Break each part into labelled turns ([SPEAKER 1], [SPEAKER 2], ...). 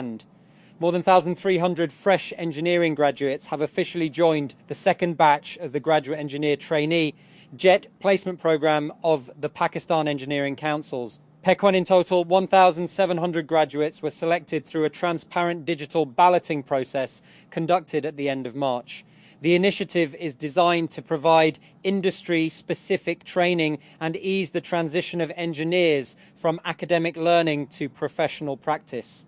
[SPEAKER 1] And more than 1,300 fresh engineering graduates have officially joined the second batch of the Graduate Engineer Trainee JET placement program of the Pakistan Engineering Councils. PECON in total, 1,700 graduates were selected through a transparent digital balloting process conducted at the end of March. The initiative is designed to provide industry-specific training and ease the transition of engineers from academic learning to professional practice.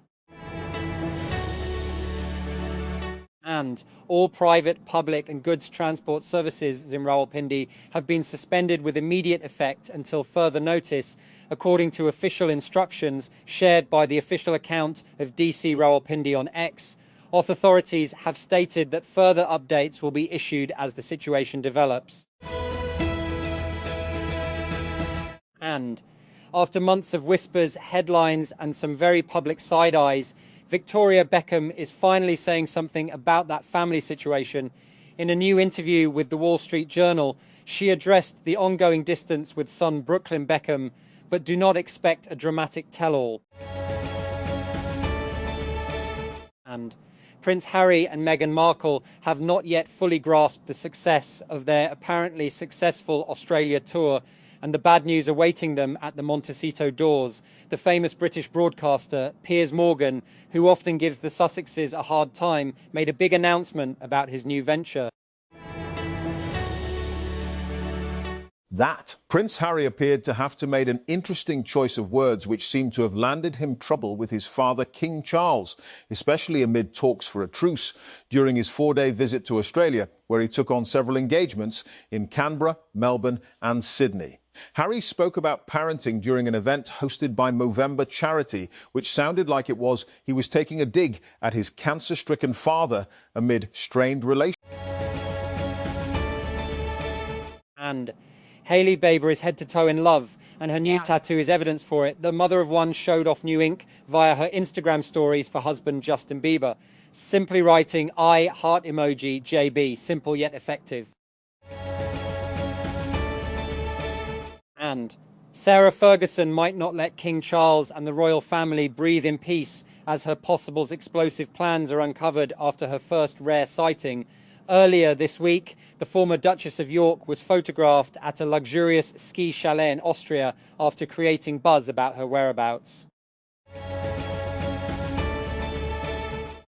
[SPEAKER 1] And all private, public and goods transport services in Rawalpindi have been suspended with immediate effect until further notice, according to official instructions shared by the official account of DC Rawalpindi on X. Authorities have stated that further updates will be issued as the situation develops. And after months of whispers, headlines and some very public side eyes, Victoria Beckham is finally saying something about that family situation. In a new interview with the Wall Street Journal, she addressed the ongoing distance with son Brooklyn Beckham, but do not expect a dramatic tell-all. And Prince Harry and Meghan Markle have not yet fully grasped the success of their apparently successful Australia tour and the bad news awaiting them at the Montecito doors. The famous British broadcaster Piers Morgan, who often gives the Sussexes a hard time, made a big announcement about his new venture.
[SPEAKER 2] That Prince Harry appeared to have to make an interesting choice of words which seemed to have landed him trouble with his father King Charles, especially amid talks for a truce during his 4-day visit to Australia, where he took on several engagements in Canberra, Melbourne and Sydney. Harry spoke about parenting during an event hosted by Movember Charity, which sounded like he was taking a dig at his cancer-stricken father amid strained relations.
[SPEAKER 1] And Hailey Bieber is head to toe in love, and her new tattoo is evidence for it. The mother of one showed off new ink via her Instagram stories for husband Justin Bieber, simply writing I heart emoji JB, simple yet effective. And Sarah Ferguson might not let King Charles and the royal family breathe in peace as her possible explosive plans are uncovered after her first rare sighting. Earlier this week, the former Duchess of York was photographed at a luxurious ski chalet in Austria after creating buzz about her whereabouts.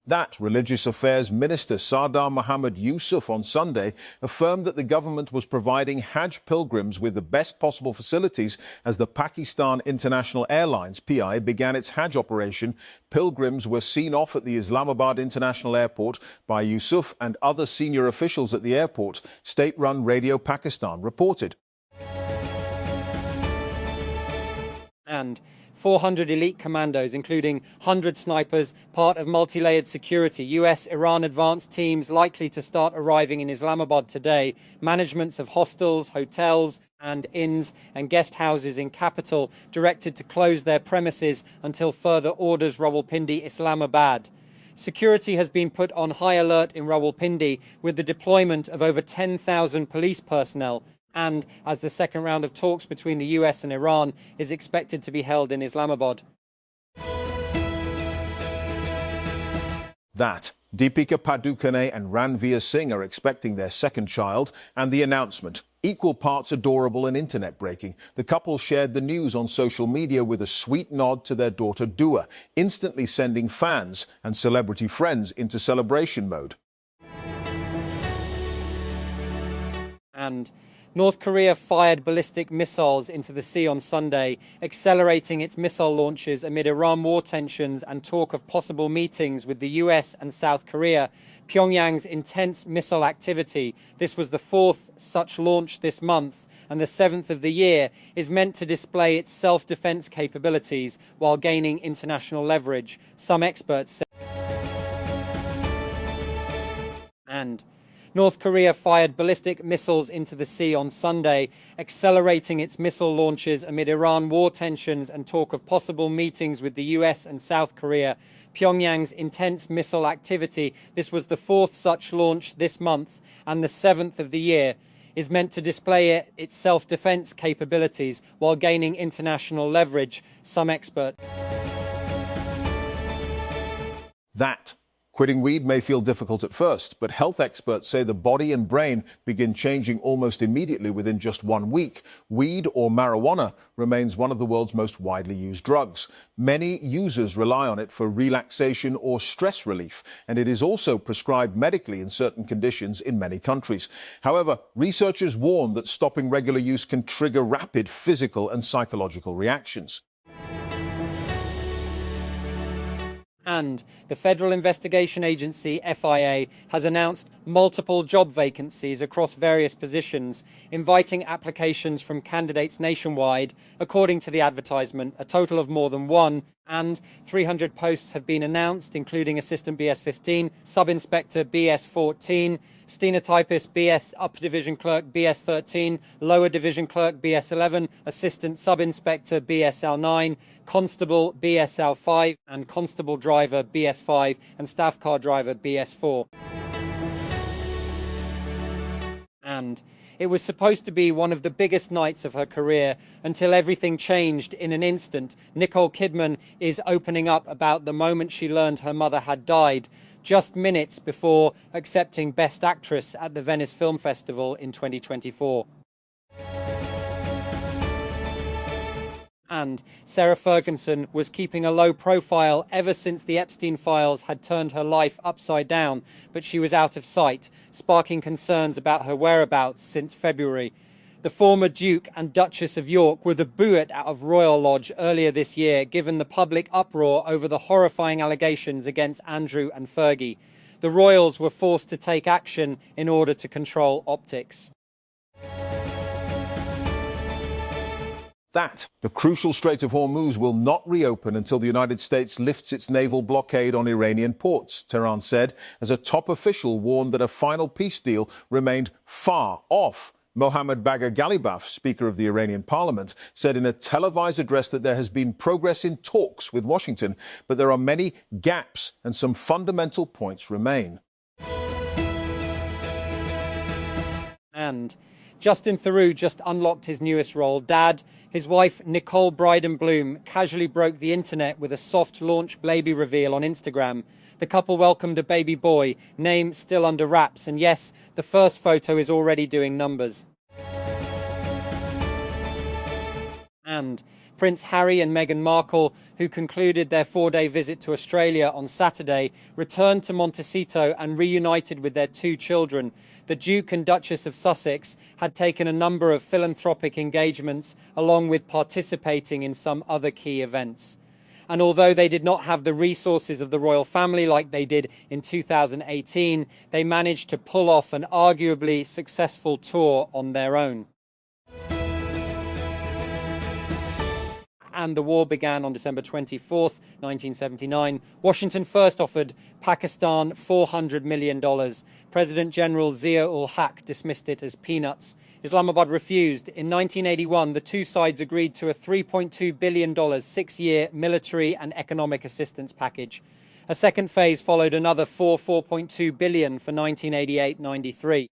[SPEAKER 2] That Religious Affairs Minister Sardar Mohammed Yusuf on Sunday affirmed that the government was providing Hajj pilgrims with the best possible facilities as the Pakistan International Airlines, PI, began its Hajj operation. Pilgrims were seen off at the Islamabad International Airport by Yusuf and other senior officials at the airport, state-run Radio Pakistan reported.
[SPEAKER 1] And 400 elite commandos, including 100 snipers, part of multi-layered security. US-Iran advanced teams likely to start arriving in Islamabad today. Managements of hostels, hotels and inns and guest houses in capital directed to close their premises until further orders. Rawalpindi, Islamabad. Security has been put on high alert in Rawalpindi with the deployment of over 10,000 police personnel. And as the second round of talks between the US and Iran is expected to be held in Islamabad.
[SPEAKER 2] That Deepika Padukone and Ranveer Singh are expecting their second child, and the announcement, equal parts adorable and internet breaking. The couple shared the news on social media with a sweet nod to their daughter Dua, instantly sending fans and celebrity friends into celebration mode.
[SPEAKER 1] And North Korea fired ballistic missiles into the sea on Sunday, accelerating its missile launches amid Iran war tensions and talk of possible meetings with the US and South Korea. Pyongyang's intense missile activity, this was the fourth such launch this month, and the seventh of the year, is meant to display its self-defense capabilities while gaining international leverage, some experts say. And North Korea fired ballistic missiles into the sea on Sunday, accelerating its missile launches amid Iran war tensions and talk of possible meetings with the US and South Korea. Pyongyang's intense missile activity, this was the fourth such launch this month and the seventh of the year, is meant to display its self-defense capabilities while gaining international leverage, some experts.
[SPEAKER 2] That quitting weed may feel difficult at first, but health experts say the body and brain begin changing almost immediately within just 1 week. Weed, or marijuana, remains one of the world's most widely used drugs. Many users rely on it for relaxation or stress relief, and it is also prescribed medically in certain conditions in many countries. However, researchers warn that stopping regular use can trigger rapid physical and psychological reactions.
[SPEAKER 1] And the Federal Investigation Agency, FIA, has announced multiple job vacancies across various positions, inviting applications from candidates nationwide. According to the advertisement, a total of more than one, and 300 posts have been announced, including Assistant BS15, Sub-Inspector BS14, Stenotypist BS Upper Division Clerk BS13, Lower Division Clerk BS11, Assistant Sub-Inspector BSL9, Constable BSL5, and Constable Driver BS5, and Staff Car Driver BS4. And it was supposed to be one of the biggest nights of her career until everything changed in an instant. Nicole Kidman is opening up about the moment she learned her mother had died, just minutes before accepting Best Actress at the Venice Film Festival in 2024. And Sarah Ferguson was keeping a low profile ever since the Epstein files had turned her life upside down, but she was out of sight, sparking concerns about her whereabouts since February. The former Duke and Duchess of York were the booed out of Royal Lodge earlier this year, given the public uproar over the horrifying allegations against Andrew and Fergie. The royals were forced to take action in order to control optics.
[SPEAKER 2] The crucial Strait of Hormuz will not reopen until the United States lifts its naval blockade on Iranian ports, Tehran said, as a top official warned that a final peace deal remained far off. Mohammad Bagher Ghalibaf, Speaker of the Iranian Parliament, said in a televised address that there has been progress in talks with Washington, but there are many gaps and some fundamental points remain.
[SPEAKER 1] And Justin Theroux just unlocked his newest role, Dad. His wife, Nicole Bryden Bloom, casually broke the internet with a soft launch baby reveal on Instagram. The couple welcomed a baby boy, name still under wraps, and yes, the first photo is already doing numbers. And Prince Harry and Meghan Markle, who concluded their 4-day visit to Australia on Saturday, returned to Montecito and reunited with their 2 children. The Duke and Duchess of Sussex had taken a number of philanthropic engagements, along with participating in some other key events. And although they did not have the resources of the royal family like they did in 2018, they managed to pull off an arguably successful tour on their own. And the war began on December 24th, 1979. Washington first offered Pakistan $400 million. President General Zia-ul-Haq dismissed it as peanuts. Islamabad refused. In 1981, the two sides agreed to a $3.2 billion 6-year military and economic assistance package. A second phase followed another $4.2 billion for 1988-93.